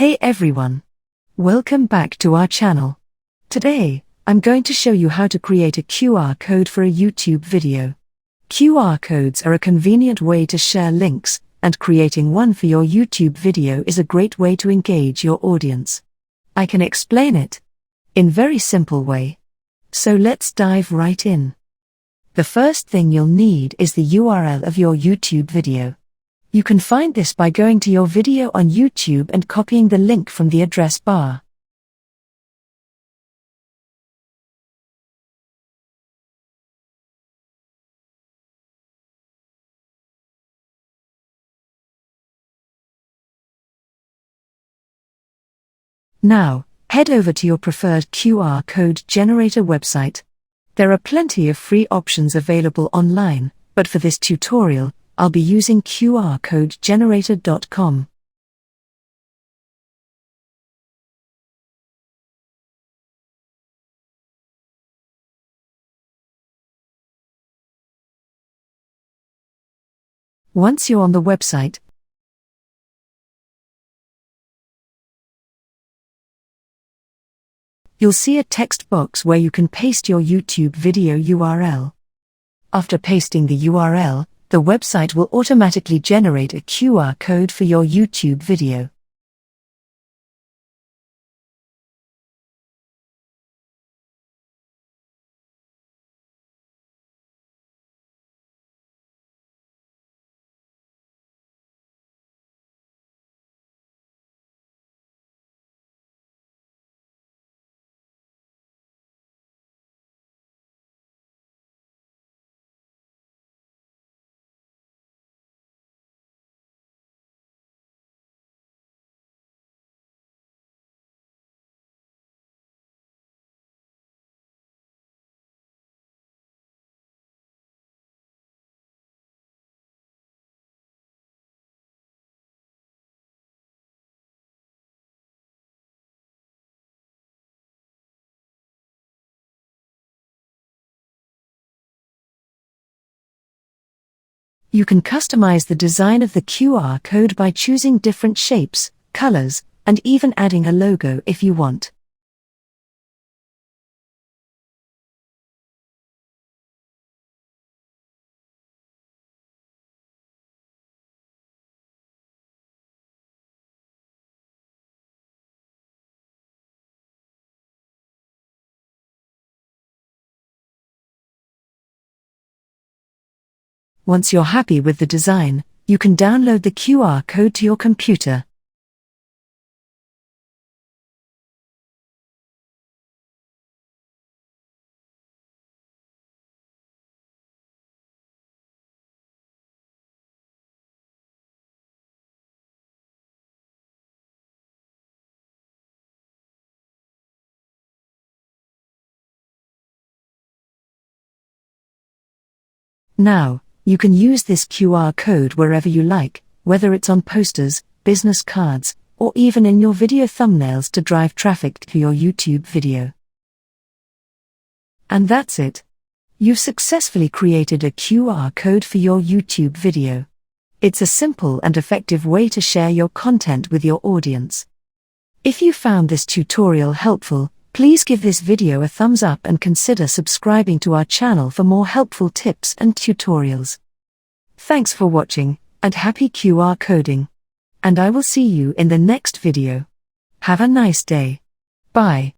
Hey everyone! Welcome back to our channel. Today, I'm going to show you how to create a QR code for a YouTube video. QR codes are a convenient way to share links, and creating one for your YouTube video is a great way to engage your audience. I can explain it in a very simple way. So let's dive right in. The first thing you'll need is the URL of your YouTube video. You can find this by going to your video on YouTube and copying the link from the address bar. Now, head over to your preferred QR code generator website. There are plenty of free options available online, but for this tutorial, I'll be using qrcodegenerator.com. Once you're on the website, you'll see a text box where you can paste your YouTube video URL. After pasting the URL, the website will automatically generate a QR code for your YouTube video. You can customize the design of the QR code by choosing different shapes, colors, and even adding a logo if you want. Once you're happy with the design, you can download the QR code to your computer. Now, you can use this QR code wherever you like, whether it's on posters, business cards, or even in your video thumbnails to drive traffic to your YouTube video. And that's it. You've successfully created a QR code for your YouTube video. It's a simple and effective way to share your content with your audience. If you found this tutorial helpful, please give this video a thumbs up and consider subscribing to our channel for more helpful tips and tutorials. Thanks for watching, and happy QR coding. And I will see you in the next video. Have a nice day. Bye.